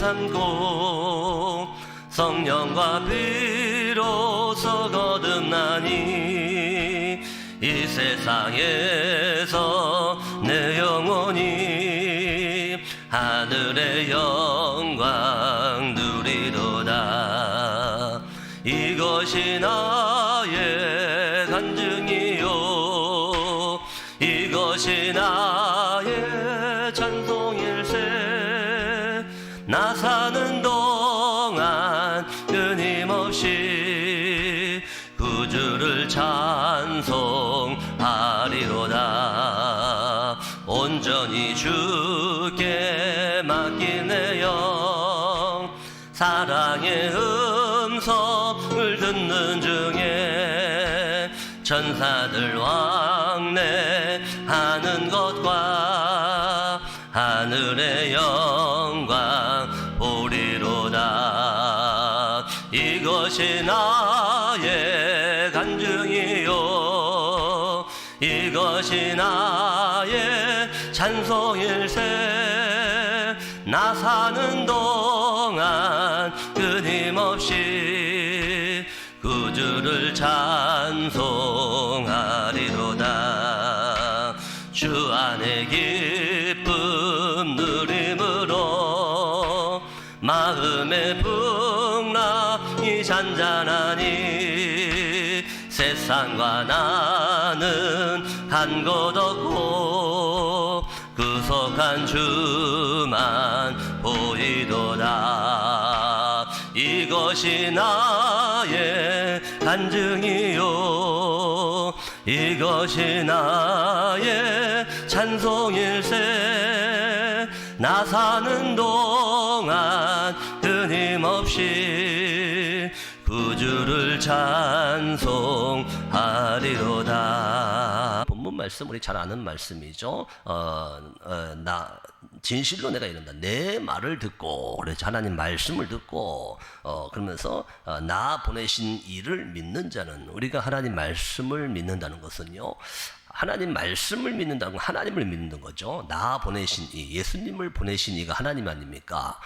삼고 성령과 비로소 거듭나니 이 세상에서 내 영혼이 하늘의 영광 누리도다. 이것이 나의 간증이요 이것이 나의 찬송일세. 나 사는 동안 끊임없이 구주를 찬송하리로다. 온전히 주께 맡긴 내 영 사랑의 음성을 듣는 중에 천사들 왕래하는 것과 하늘의 영광 보리로다. 이것이 나의 간증이요 이것이 나의 찬송일세. 나 사는 동안 끊임없이 구주를 찬송하리로다. 주 안에 기쁨 누림으로 마음의 풍랑이 잔잔하니 세상과 나는 한 곳 없고 구속한 주만 보이도다. 이것이 나의 간증이요 이것이 나의 찬송일세. 나 사는 동안 끊임없이 구주를 찬송하리로다. 본문 말씀 우리 잘 아는 말씀이죠. 진실로 내가 이른다. 내 말을 듣고 그래서 하나님 말씀을 듣고 그러면서 나 보내신 이를 믿는 자는, 우리가 하나님 말씀을 믿는다는 것은요 하나님 말씀을 믿는다는 건 하나님을 믿는 거죠. 나 보내신 이, 예수님을 보내신 이가 하나님 아닙니까?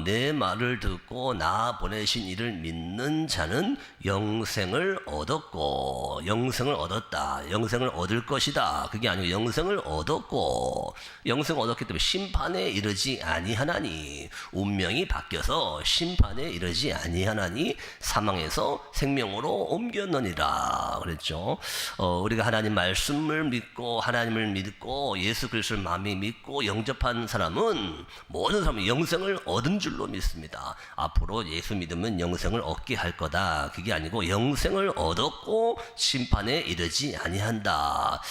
내 말을 듣고 나 보내신 이를 믿는 자는 영생을 얻었고, 영생을 얻었다, 영생을 얻을 것이다. 그게 아니고 영생을 얻었고, 영생을 얻었기 때문에 심판에 이르지 아니하나니, 운명이 바뀌어서 심판에 이르지 아니하나니 사망에서 생명으로 옮겼느니라 그랬죠. 우리가 하나님 말씀을 믿고 하나님을 믿고 예수 그리스도를 마음에 믿고 영접한 사람은, 모든 사람은 영생을 얻은 줄로 믿습니다. 앞으로 예수 믿으면 영생을 얻게 할 거다. 그게 아니고 영생을 얻었고 심판에 이르지 아니한다.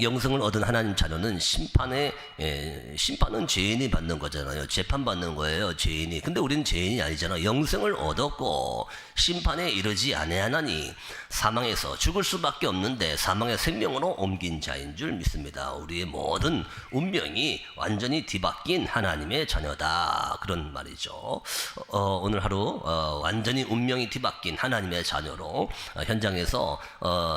영생을 얻은 하나님 자녀는 심판은 죄인이 받는 거잖아요. 재판받는 거예요, 죄인이. 근데 우리는 죄인이 아니잖아. 영생을 얻었고 심판에 이르지 아니하나니 사망에서 죽을 수밖에 없는데 사망의 생명으로 옮긴 자인 줄 믿습니다. 우리의 모든 운명이 완전히 뒤바뀐 하나님의 자녀다, 그런 말이죠. 오늘 하루 완전히 운명이 뒤바뀐 하나님의 자녀로 현장에서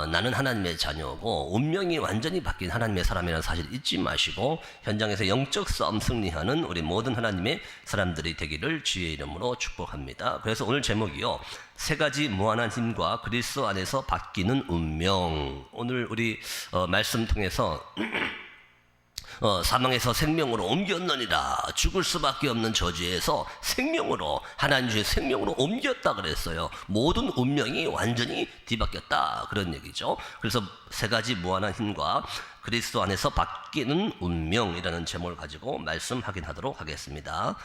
나는 하나님의 자녀고 운명이 완전히 바뀐 하나님의 사람이라는 사실 잊지 마시고 현장에서 영적 싸움 승리하는 우리 모든 하나님의 사람들이 되기를 주의 이름으로 축복합니다. 그래서 오늘 제목이요, 세 가지 무한한 힘과 그리스도 안에서 바뀌는 운명. 오늘 우리 말씀 통해서 사망에서 생명으로 옮겼느니라. 죽을 수밖에 없는 저주에서 생명으로, 하나님 주의 생명으로 옮겼다 그랬어요. 모든 운명이 완전히 뒤바뀌었다, 그런 얘기죠. 그래서 세 가지 무한한 힘과 그리스도 안에서 바뀌는 운명이라는 제목을 가지고 말씀 확인하도록 하겠습니다.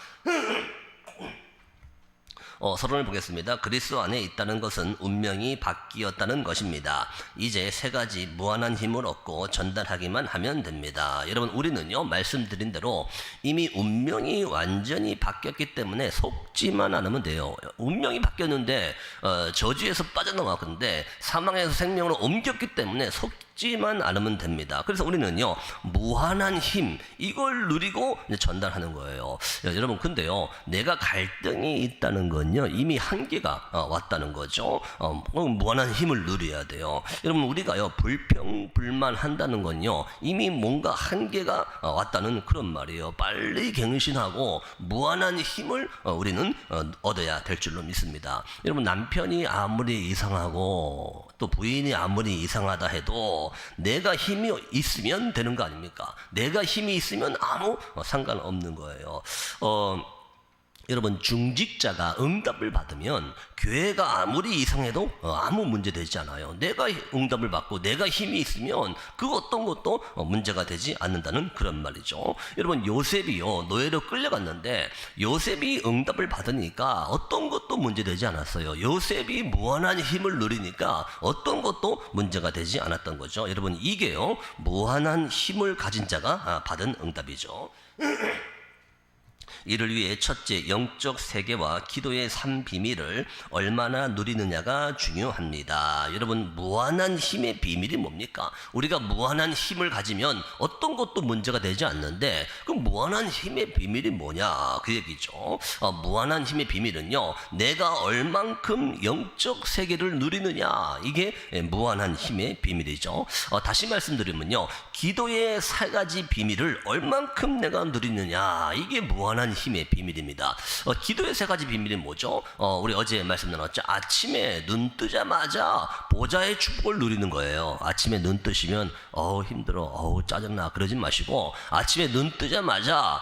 서론을 보겠습니다. 그리스도 안에 있다는 것은 운명이 바뀌었다는 것입니다. 이제 세 가지 무한한 힘을 얻고 전달하기만 하면 됩니다. 여러분, 우리는요 말씀드린 대로 이미 운명이 완전히 바뀌었기 때문에 속지만 않으면 돼요. 운명이 바뀌었는데 저주에서 빠져나왔는데 사망에서 생명으로 옮겼기 때문에 만 않으면 됩니다. 그래서 우리는요, 무한한 힘, 이걸 누리고 전달하는 거예요. 여러분, 근데요, 내가 갈등이 있다는 건요, 이미 한계가 왔다는 거죠. 무한한 힘을 누려야 돼요. 여러분, 우리가요, 불평불만한다는 건요, 이미 뭔가 한계가 왔다는 그런 말이에요. 빨리 갱신하고 무한한 힘을 우리는 얻어야 될 줄로 믿습니다. 여러분, 남편이 아무리 이상하고 또 부인이 아무리 이상하다 해도 내가 힘이 있으면 되는 거 아닙니까? 내가 힘이 있으면 아무 상관없는 거예요. 여러분, 중직자가 응답을 받으면 교회가 아무리 이상해도 아무 문제 되지 않아요. 내가 응답을 받고 내가 힘이 있으면 그 어떤 것도 문제가 되지 않는다는 그런 말이죠. 여러분, 요셉이요, 노예로 끌려갔는데 요셉이 응답을 받으니까 어떤 것도 문제되지 않았어요. 요셉이 무한한 힘을 누리니까 어떤 것도 문제가 되지 않았던 거죠. 여러분, 이게요, 무한한 힘을 가진 자가 받은 응답이죠. 이를 위해 첫째, 영적 세계와 기도의 3비밀을 얼마나 누리느냐가 중요합니다. 여러분, 무한한 힘의 비밀이 뭡니까? 우리가 무한한 힘을 가지면 어떤 것도 문제가 되지 않는데, 그 무한한 힘의 비밀이 뭐냐? 그 얘기죠. 무한한 힘의 비밀은요, 내가 얼만큼 영적 세계를 누리느냐, 이게 무한한 힘의 비밀이죠. 다시 말씀드리면요, 기도의 4가지 비밀을 얼만큼 내가 누리느냐, 이게 무한한 힘의 비밀입니다. 기도의 3가지 비밀이 뭐죠? 우리 어제 말씀 나눴죠. 아침에 눈 뜨자마자 보좌의 축복을 누리는 거예요. 아침에 눈 뜨시면 힘들어, 짜증나, 그러지 마시고 아침에 눈 뜨자마자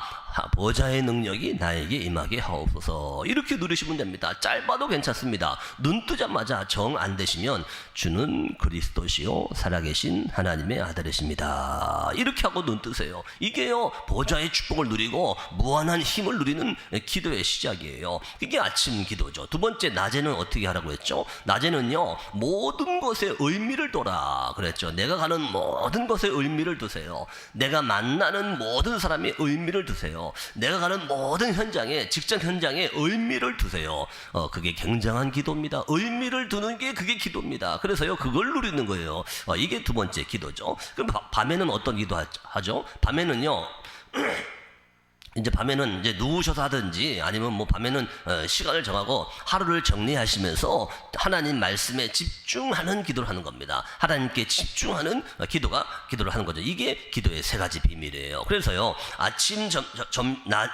보좌의 능력이 나에게 임하게 하옵소서, 이렇게 누리시면 됩니다. 짧아도 괜찮습니다. 눈 뜨자마자 정 안 되시면 주는 그리스도시요 살아계신 하나님의 아들이십니다, 이렇게 하고 눈 뜨세요. 이게요, 보좌의 축복을 누리고 무한한 힘을 누리는 기도의 시작이에요. 이게 아침 기도죠. 두 번째, 낮에는 어떻게 하라고 했죠? 낮에는요, 모든 것에 의미를 둬라 그랬죠. 내가 가는 모든 것에 의미를 두세요. 내가 만나는 모든 사람의 의미를 두세요. 내가 가는 모든 현장에, 직장 현장에 의미를 두세요. 그게 굉장한 기도입니다. 의미를 두는 게 그게 기도입니다. 그래서요, 그걸 누리는 거예요. 이게 두 번째 기도죠. 그럼 밤에는 어떤 기도 하죠? 밤에는요, 이제 밤에는 이제 누우셔서 하든지 아니면 뭐 밤에는 시간을 정하고 하루를 정리하시면서 하나님 말씀에 집중하는 기도를 하는 겁니다. 하나님께 집중하는 기도를 하는 거죠. 이게 기도의 3가지 비밀이에요. 그래서요,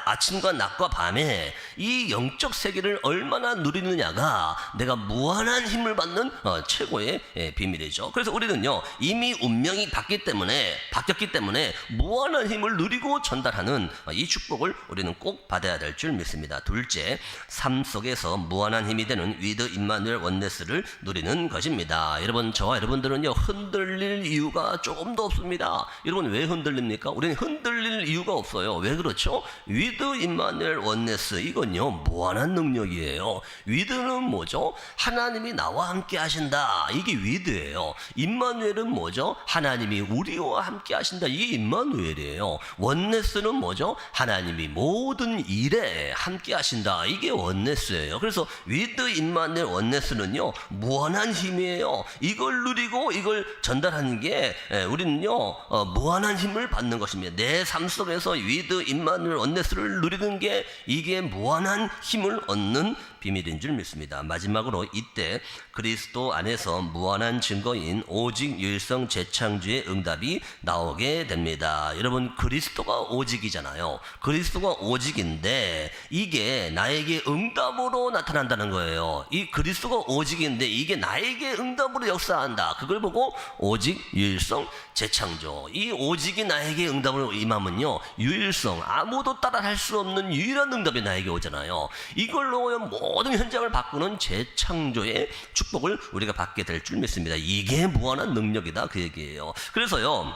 아침과 낮과 밤에 이 영적 세계를 얼마나 누리느냐가 내가 무한한 힘을 받는 최고의 비밀이죠. 그래서 우리는요, 이미 운명이 바뀌었기 때문에 무한한 힘을 누리고 전달하는 이 축복을 우리는 꼭 받아야 될 줄 믿습니다. 둘째, 삶 속에서 무한한 힘이 되는 위드 임마누엘 원네스를 누리는 것입니다. 여러분, 저와 여러분들은요, 흔들릴 이유가 조금도 없습니다. 여러분, 왜 흔들립니까? 우리는 흔들릴 이유가 없어요. 왜 그렇죠? 위드 임마누엘 원네스, 이건요, 무한한 능력이에요. 위드는 뭐죠? 하나님이 나와 함께 하신다, 이게 위드예요. 임마누엘은 뭐죠? 하나님이 우리와 함께 하신다, 이게 임마누엘이에요. 원네스는 뭐죠? 하나님이 모든 일에 함께 하신다, 이게 원네스예요. 그래서 위드 임마누엘 원네스는요, 무한한 힘이에요. 이걸 누리고 이걸 전달하는 게 우리는요, 무한한 힘을 받는 것입니다. 내 삶 속에서 위드 임마누엘 원네스를 누리는 게 이게 무한한 힘을 얻는 비밀인 줄 믿습니다. 마지막으로 이때 그리스도 안에서 무한한 증거인 오직 유일성 재창조의 응답이 나오게 됩니다. 여러분, 그리스도가 오직이잖아요. 그리스도가 오직인데 이게 나에게 응답으로 나타난다는 거예요. 이 그리스도가 오직인데 이게 나에게 응답으로 역사한다. 그걸 보고 오직 유일성 재창조, 이 오직이 나에게 응답으로 임하면요, 유일성, 아무도 따라할 수 없는 유일한 응답이 나에게 오잖아요. 이걸로 모든 현장을 바꾸는 재창조의 축복을 우리가 받게 될 줄 믿습니다. 이게 무한한 능력이다, 그 얘기예요. 그래서요,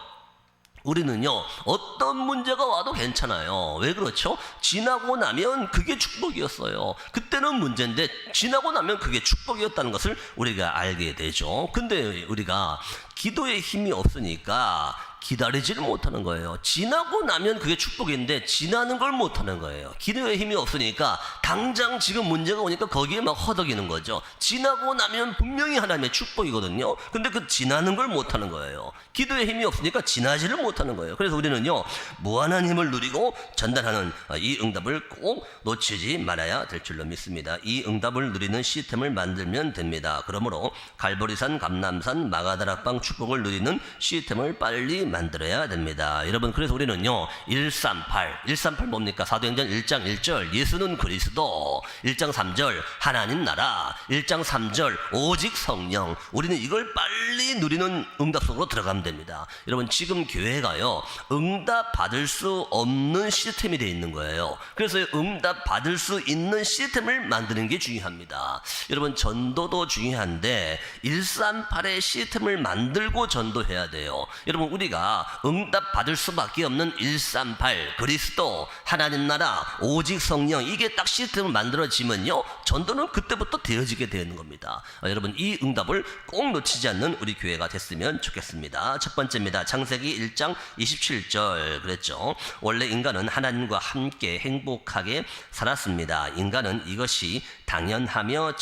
우리는요, 어떤 문제가 와도 괜찮아요. 왜 그렇죠? 지나고 나면 그게 축복이었어요. 그때는 문제인데 지나고 나면 그게 축복이었다는 것을 우리가 알게 되죠. 근데 우리가 기도에 힘이 없으니까 기다리지를 못하는 거예요. 지나고 나면 그게 축복인데 지나는 걸 못하는 거예요. 기도에 힘이 없으니까 당장 지금 문제가 오니까 거기에 막 허덕이는 거죠. 지나고 나면 분명히 하나님의 축복이거든요. 근데 그 지나는 걸 못하는 거예요. 기도에 힘이 없으니까 지나지를 못하는 거예요. 그래서 우리는요, 무한한 힘을 누리고 전달하는 이 응답을 꼭 놓치지 말아야 될 줄로 믿습니다. 이 응답을 누리는 시스템을 만들면 됩니다. 그러므로 갈보리산, 감람산, 마가다락방 축복을 누리는 시스템을 빨리 만들어야 됩니다. 여러분, 그래서 우리는요, 138 뭡니까? 사도행전 1장 1절 예수는 그리스도, 1장 3절 하나님 나라, 1장 3절 오직 성령, 우리는 이걸 빨리 누리는 응답 속으로 들어가면 됩니다. 여러분, 지금 교회가요, 응답 받을 수 없는 시스템이 되어 있는 거예요. 그래서 응답 받을 수 있는 시스템을 만드는 게 중요합니다. 여러분, 전도도 중요한데 138의 시스템을 만들고 전도해야 돼요. 여러분, 우리가 응답 받을 수밖에 없는 138 그리스도, 하나님 나라, 오직 성령, 이게 딱 시스템을 만들어지면요, 전도는 그때부터 되어지게 되는 겁니다. 여러분, 이 응답을 꼭 놓치지 않는 우리 교회가 됐으면 좋겠습니다. 첫 번째입니다. 창세기 1장 27절 그랬죠. 원래 인간은 하나님과 함께 행복하게 살았습니다. 인간은 이것이 당연하며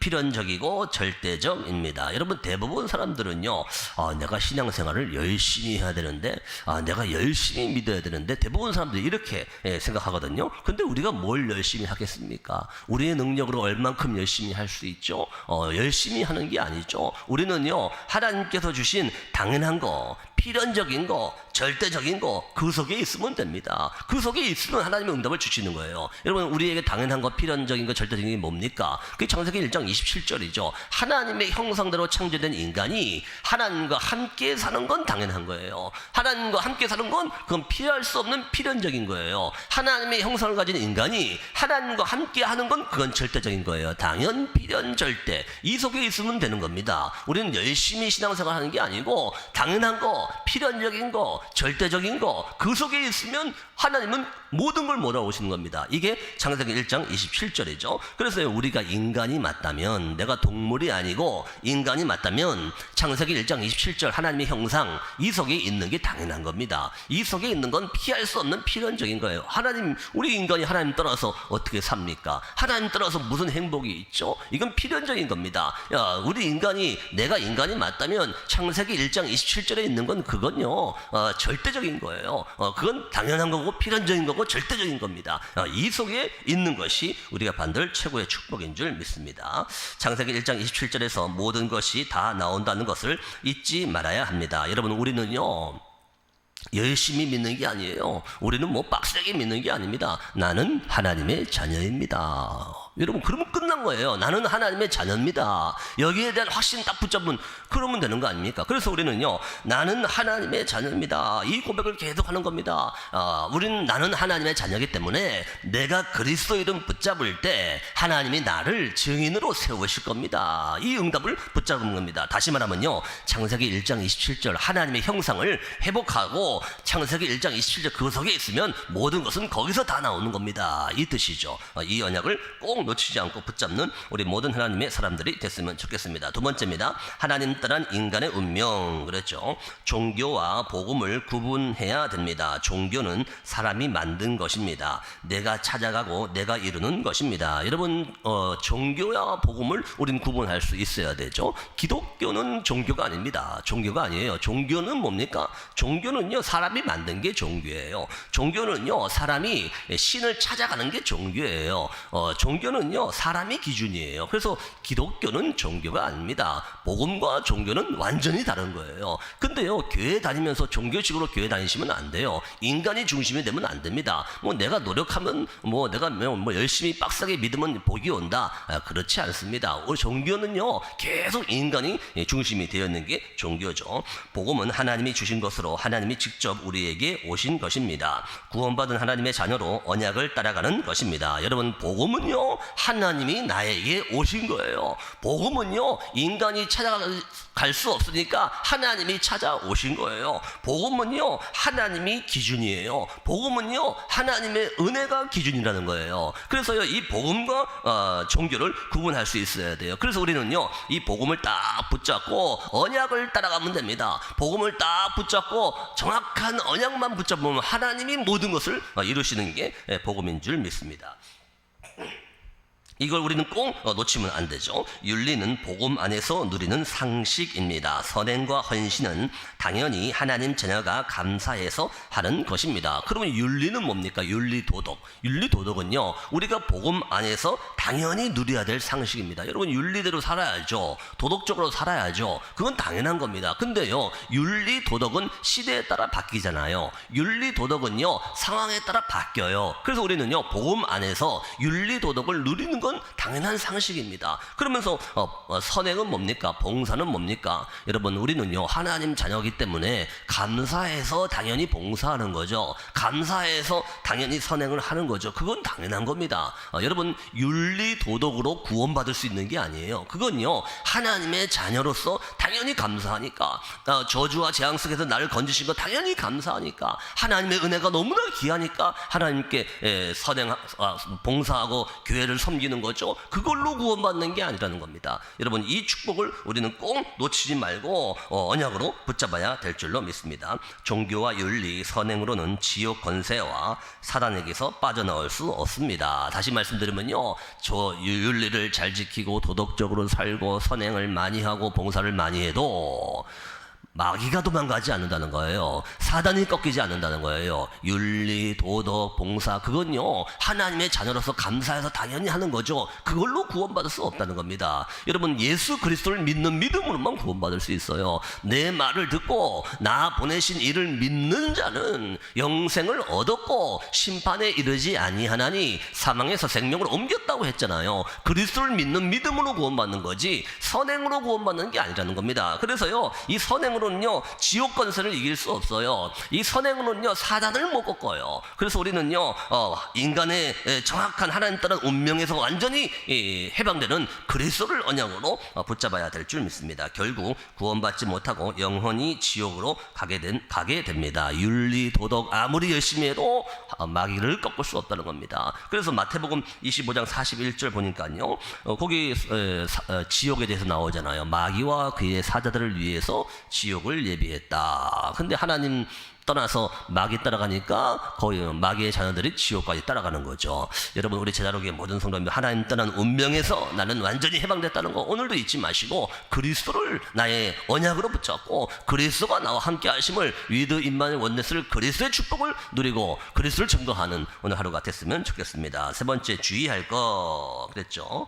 필연적이고 절대적입니다. 여러분, 대부분 사람들은요, 내가 신앙생활을 열심히 해야 되는데, 내가 열심히 믿어야 되는데, 대부분 사람들이 이렇게 생각하거든요. 근데 우리가 뭘 열심히 하겠습니까? 우리의 능력으로 얼만큼 열심히 할 수 있죠? 열심히 하는 게 아니죠. 우리는요, 하나님께서 주신 당연한 거, 필연적인 거, 절대적인 거, 그 속에 있으면 됩니다. 그 속에 있으면 하나님의 응답을 주시는 거예요. 여러분, 우리에게 당연한 거, 필연적인 거, 절대적인 게 뭡니까? 그게 창세기 1장 27절이죠. 하나님의 형상대로 창조된 인간이 하나님과 함께 사는 건 당연한 거예요. 하나님과 함께 사는 건 그건 피할 수 없는 필연적인 거예요. 하나님의 형상을 가진 인간이 하나님과 함께 하는 건 그건 절대적인 거예요. 당연, 필연, 절대, 이 속에 있으면 되는 겁니다. 우리는 열심히 신앙생활 하는 게 아니고 당연한 거, 필연적인 거, 절대적인 거, 그 속에 있으면 하나님은 모든 걸 몰아오시는 겁니다. 이게 창세기 1장 27절이죠. 그래서 우리가 인간이 맞다면, 내가 동물이 아니고 인간이 맞다면 창세기 1장 27절 하나님의 형상, 이 속에 있는 게 당연한 겁니다. 이 속에 있는 건 피할 수 없는 필연적인 거예요. 하나님, 우리 인간이 하나님 떠나서 어떻게 삽니까? 하나님 떠나서 무슨 행복이 있죠? 이건 필연적인 겁니다. 우리 인간이, 내가 인간이 맞다면 창세기 1장 27절에 있는 건 그건요, 절대적인 거예요. 그건 당연한 거고 필연적인 거고 절대적인 겁니다. 이 속에 있는 것이 우리가 받을 최고의 축복인 줄 믿습니다. 창세기 1장 27절에서 모든 것이 다 나온다는 것을 잊지 말아야 합니다. 여러분, 우리는요, 열심히 믿는 게 아니에요. 우리는 뭐 빡세게 믿는 게 아닙니다. 나는 하나님의 자녀입니다. 여러분, 그러면 끝난 거예요. 나는 하나님의 자녀입니다. 여기에 대한 확신 딱 붙잡으면 그러면 되는 거 아닙니까? 그래서 우리는요, 나는 하나님의 자녀입니다, 이 고백을 계속 하는 겁니다. 나는 하나님의 자녀이기 때문에 내가 그리스도 이름 붙잡을 때 하나님이 나를 증인으로 세우실 겁니다. 이 응답을 붙잡은 겁니다. 다시 말하면요, 창세기 1장 27절 하나님의 형상을 회복하고 창세기 1장 27절 그 속에 있으면 모든 것은 거기서 다 나오는 겁니다. 이 뜻이죠. 이 언약을 꼭 놓치지 않고 붙잡는 우리 모든 하나님의 사람들이 됐으면 좋겠습니다. 두 번째입니다. 하나님 따른 인간의 운명 그랬죠. 종교와 복음을 구분해야 됩니다. 종교는 사람이 만든 것입니다. 내가 찾아가고 내가 이루는 것입니다. 여러분, 종교와 복음을 우리는 구분할 수 있어야 되죠. 기독교는 종교가 아닙니다. 종교가 아니에요. 종교는 뭡니까? 종교는요, 사람이 만든 게 종교예요. 종교는요, 사람이 신을 찾아가는 게 종교예요. 종교는요, 사람이 기준이에요. 그래서 기독교는 종교가 아닙니다. 복음과 종교는 완전히 다른 거예요. 근데요, 교회 다니면서 종교식으로 교회 다니시면 안 돼요. 인간이 중심이 되면 안 됩니다. 내가 노력하면, 내가 열심히 빡세게 믿으면 복이 온다, 그렇지 않습니다. 우리 종교는요, 계속 인간이 중심이 되어 있는 게 종교죠. 복음은 하나님이 주신 것으로 하나님이 직접 우리에게 오신 것입니다. 구원받은 하나님의 자녀로 언약을 따라가는 것입니다. 여러분, 복음은요, 하나님이 나에게 오신 거예요. 복음은요, 인간이 찾아갈 수 없으니까 하나님이 찾아오신 거예요. 복음은요, 하나님이 기준이에요. 복음은요, 하나님의 은혜가 기준이라는 거예요. 그래서요, 이 복음과 종교를 구분할 수 있어야 돼요. 그래서 우리는요, 이 복음을 딱 붙잡고 언약을 따라가면 됩니다. 복음을 딱 붙잡고 정확한 언약만 붙잡으면 하나님이 모든 것을 이루시는 게 복음인 줄 믿습니다. 이걸 우리는 꼭 놓치면 안 되죠. 윤리는 복음 안에서 누리는 상식입니다. 선행과 헌신은 당연히 하나님 자녀가 감사해서 하는 것입니다. 그러면 윤리는 뭡니까? 윤리도덕. 윤리도덕은요, 우리가 복음 안에서 당연히 누려야 될 상식입니다. 여러분, 윤리대로 살아야죠. 도덕적으로 살아야죠. 그건 당연한 겁니다. 근데요, 윤리도덕은 시대에 따라 바뀌잖아요. 윤리도덕은요, 상황에 따라 바뀌어요. 그래서 우리는요, 복음 안에서 윤리도덕을 누리는 건 당연한 상식입니다. 그러면서 선행은 뭡니까? 봉사는 뭡니까? 여러분, 우리는요, 하나님 자녀이기 때문에 감사해서 당연히 봉사하는 거죠. 감사해서 당연히 선행을 하는 거죠. 그건 당연한 겁니다. 여러분, 윤리도덕으로 구원받을 수 있는 게 아니에요. 그건요, 하나님의 자녀로서 당연히 감사하니까, 저주와 재앙 속에서 나를 건지신 거 당연히 감사하니까, 하나님의 은혜가 너무나 귀하니까 하나님께 봉사하고 교회를 섬기는 거죠. 그걸로 구원받는 게 아니라는 겁니다. 여러분, 이 축복을 우리는 꼭 놓치지 말고 언약으로 붙잡아야 될 줄로 믿습니다. 종교와 윤리, 선행으로는 지옥 권세와 사단에게서 빠져나올 수 없습니다. 다시 말씀드리면요, 저 윤리를 잘 지키고 도덕적으로 살고 선행을 많이 하고 봉사를 많이 해도 마귀가 도망가지 않는다는 거예요. 사단이 꺾이지 않는다는 거예요. 윤리, 도덕, 봉사, 그건요, 하나님의 자녀로서 감사해서 당연히 하는 거죠. 그걸로 구원받을 수 없다는 겁니다. 여러분, 예수 그리스도를 믿는 믿음으로만 구원받을 수 있어요. 내 말을 듣고 나 보내신 이를 믿는 자는 영생을 얻었고 심판에 이르지 아니하나니 사망에서 생명으로 옮겼다고 했잖아요. 그리스도를 믿는 믿음으로 구원받는 거지 선행으로 구원받는 게 아니라는 겁니다. 그래서요, 이 선행으로 지옥 권세를 이길 수 없어요. 이 선행으로는요, 사단을 못 꺾어요. 그래서 우리는요, 인간의 정확한 하나님 따른 운명에서 완전히 해방되는 그리스도를 언약으로 붙잡아야 될 줄 믿습니다. 결국 구원받지 못하고 영원히 지옥으로 가게 됩니다. 윤리, 도덕 아무리 열심히 해도 마귀를 꺾을 수 없다는 겁니다. 그래서 마태복음 25장 41절 보니까요, 거기 지옥에 대해서 나오잖아요. 마귀와 그의 사자들을 위해서 지옥을 예비했다. 근데 하나님 떠나서 마귀 따라가니까 거의 마귀의 자녀들이 지옥까지 따라가는 거죠. 여러분, 우리 제자로교의 모든 성도님들, 하나님 떠난 운명에서 나는 완전히 해방됐다는 거 오늘도 잊지 마시고 그리스도를 나의 언약으로 붙잡고 그리스도가 나와 함께 하심을, 위드 임마누엘 원네스를, 그리스도의 축복을 누리고 그리스도를 증거하는 오늘 하루가 됐으면 좋겠습니다. 세 번째, 주의할 거 그랬죠.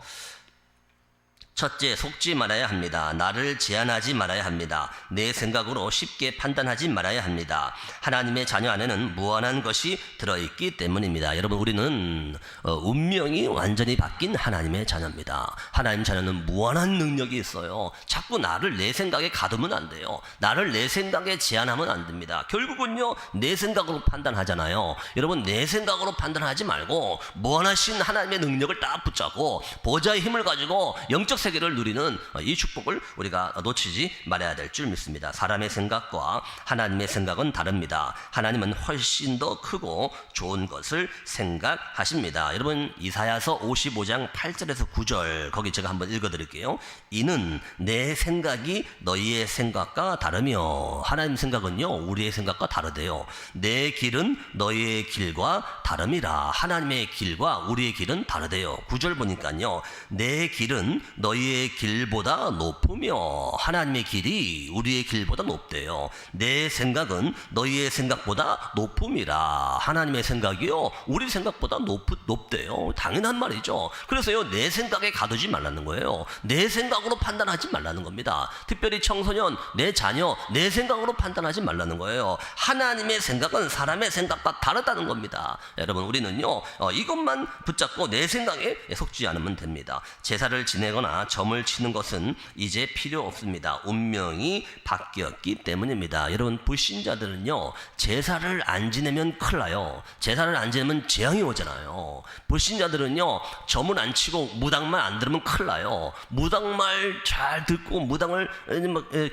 첫째, 속지 말아야 합니다. 나를 제한하지 말아야 합니다. 내 생각으로 쉽게 판단하지 말아야 합니다. 하나님의 자녀 안에는 무한한 것이 들어있기 때문입니다. 여러분, 우리는 운명이 완전히 바뀐 하나님의 자녀입니다. 하나님 자녀는 무한한 능력이 있어요. 자꾸 나를 내 생각에 가두면 안 돼요. 나를 내 생각에 제한하면 안 됩니다. 결국은요, 내 생각으로 판단하잖아요. 여러분, 내 생각으로 판단하지 말고 무한하신 하나님의 능력을 딱 붙잡고 보좌의 힘을 가지고 영적 세계를 누리는 이 축복을 우리가 놓치지 말아야 될 줄 믿습니다. 사람의 생각과 하나님의 생각은 다릅니다. 하나님은 훨씬 더 크고 좋은 것을 생각하십니다. 여러분, 이사야서 55장 8절에서 9절 거기 제가 한번 읽어드릴게요. 이는 내 생각이 너희의 생각과 다르며, 하나님 생각은요, 우리의 생각과 다르대요. 내 길은 너희의 길과 다름이라. 하나님의 길과 우리의 길은 다르대요. 9절 보니까요, 내 길은 너희의 길보다 높으며 하나님의 길이 우리의 길보다 높대요. 내 생각은 너희의 생각보다 높음이라. 하나님의 생각이요, 우리 생각보다 높대요. 당연한 말이죠. 그래서요, 내 생각에 가두지 말라는 거예요. 내 생각으로 판단하지 말라는 겁니다. 특별히 청소년, 내 자녀, 내 생각으로 판단하지 말라는 거예요. 하나님의 생각은 사람의 생각과 다르다는 겁니다. 여러분, 우리는요, 이것만 붙잡고 내 생각에 속지 않으면 됩니다. 제사를 지내거나 점이나 점을 치는 것은 이제 필요 없습니다. 운명이 바뀌었기 때문입니다. 여러분, 불신자들은요, 제사를 안 지내면 큰일 나요. 제사를 안 지내면 재앙이 오잖아요. 불신자들은요, 점은 안 치고 무당만 안 들으면 큰일 나요. 무당말 잘 듣고 무당을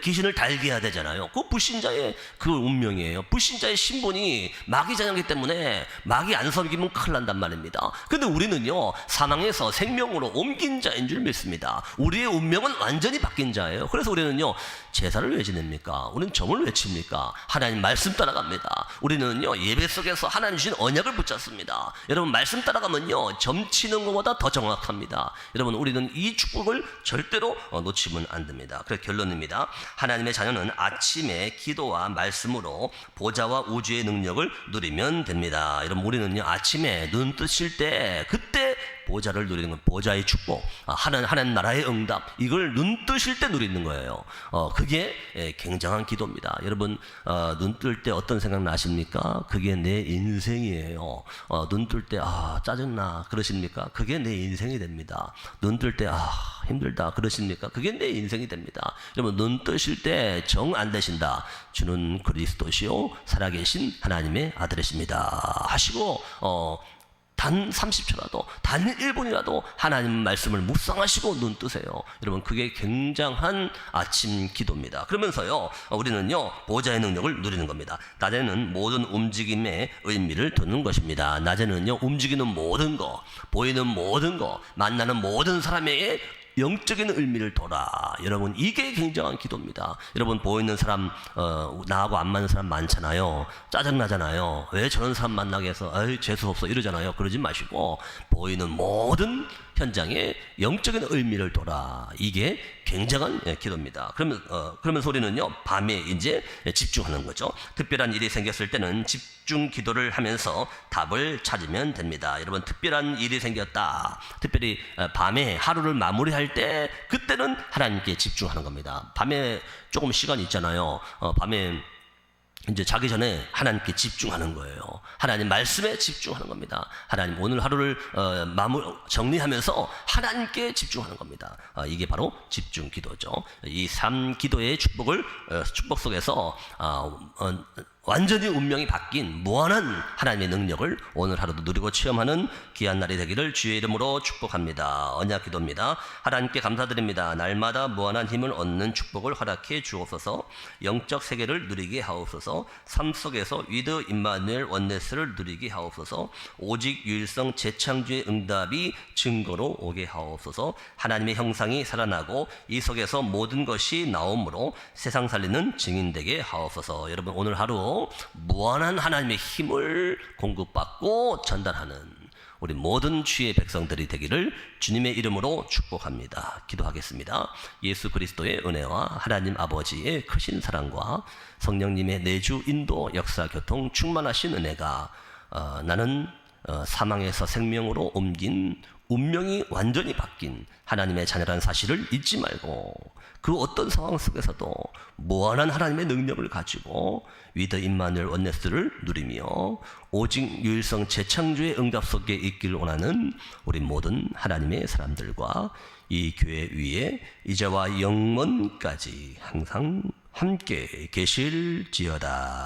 귀신을 달게 해야 되잖아요. 그 불신자의 그 운명이에요. 불신자의 신분이 마귀 자녀이기 때문에 마귀 안 섬기면 큰일 난단 말입니다. 근데 우리는요, 사망에서 생명으로 옮긴 자인 줄 믿습니다. 우리의 운명은 완전히 바뀐 자예요. 그래서 우리는요, 제사를 왜 지냅니까? 우리는 점을 왜 칩니까? 하나님 말씀 따라갑니다. 우리는요, 예배 속에서 하나님 주신 언약을 붙잡습니다. 여러분, 말씀 따라가면요, 점 치는 것보다 더 정확합니다. 여러분, 우리는 이 축복을 절대로 놓치면 안 됩니다. 그래서 결론입니다. 하나님의 자녀는 아침에 기도와 말씀으로 보좌와 우주의 능력을 누리면 됩니다. 여러분, 우리는요, 아침에 눈 뜨실 때 그때 보좌를 누리는 건 보좌의 축복, 하나님 나라의 응답, 이걸 눈 뜨실 때 누리는 거예요. 그게 굉장한 기도입니다. 여러분, 눈 뜰 때 어떤 생각 나십니까? 그게 내 인생이에요. 눈 뜰 때 짜증나 그러십니까? 그게 내 인생이 됩니다. 눈 뜰 때 힘들다 그러십니까? 그게 내 인생이 됩니다. 여러분, 눈 뜨실 때 정 안 되신다. 주는 그리스도시요 살아계신 하나님의 아들이십니다 하시고 단 30초라도, 단 1분이라도 하나님 말씀을 묵상하시고 눈 뜨세요. 여러분, 그게 굉장한 아침 기도입니다. 그러면서요, 우리는요, 보좌의 능력을 누리는 겁니다. 낮에는 모든 움직임에 의미를 두는 것입니다. 낮에는요, 움직이는 모든 거, 보이는 모든 거, 만나는 모든 사람에게 영적인 의미를 둬라. 여러분, 이게 굉장한 기도입니다. 여러분, 보이는 사람, 나하고 안 맞는 사람 많잖아요. 짜증나잖아요. 왜 저런 사람 만나게 해서 재수없어 이러잖아요. 그러지 마시고 보이는 모든 현장에 영적인 의미를 둬라. 이게 굉장한 기도입니다. 그러면서 우리는요, 밤에 이제 집중하는 거죠. 특별한 일이 생겼을 때는 집중 기도를 하면서 답을 찾으면 됩니다. 여러분, 특별한 일이 생겼다. 특별히 밤에 하루를 마무리할 때 그때는 하나님께 집중하는 겁니다. 밤에 조금 시간이 있잖아요. 밤에 이제 자기 전에 하나님께 집중하는 거예요. 하나님 말씀에 집중하는 겁니다. 하나님 오늘 하루를 정리하면서 하나님께 집중하는 겁니다. 이게 바로 집중 기도죠. 이 3기도의 축복 속에서 완전히 운명이 바뀐 무한한 하나님의 능력을 오늘 하루도 누리고 체험하는 귀한 날이 되기를 주의 이름으로 축복합니다. 언약 기도입니다. 하나님께 감사드립니다. 날마다 무한한 힘을 얻는 축복을 허락해 주옵소서. 영적 세계를 누리게 하옵소서. 삶 속에서 위드 임마누엘 원네스를 누리게 하옵소서. 오직 유일성 재창조의 응답이 증거로 오게 하옵소서. 하나님의 형상이 살아나고 이 속에서 모든 것이 나옴으로 세상 살리는 증인되게 하옵소서. 여러분, 오늘 하루 무한한 하나님의 힘을 공급받고 전달하는 우리 모든 주의 백성들이 되기를 주님의 이름으로 축복합니다. 기도하겠습니다. 예수 그리스도의 은혜와 하나님 아버지의 크신 사랑과 성령님의 내주 인도 역사 교통 충만하신 은혜가 나는 사망에서 생명으로 옮긴 운명이 완전히 바뀐 하나님의 자녀라는 사실을 잊지 말고 그 어떤 상황 속에서도 무한한 하나님의 능력을 가지고 위드 임마누엘 원네스를 누리며 오직 유일성 재창조의 응답 속에 있기를 원하는 우리 모든 하나님의 사람들과 이 교회 위에 이제와 영원까지 항상 함께 계실지어다.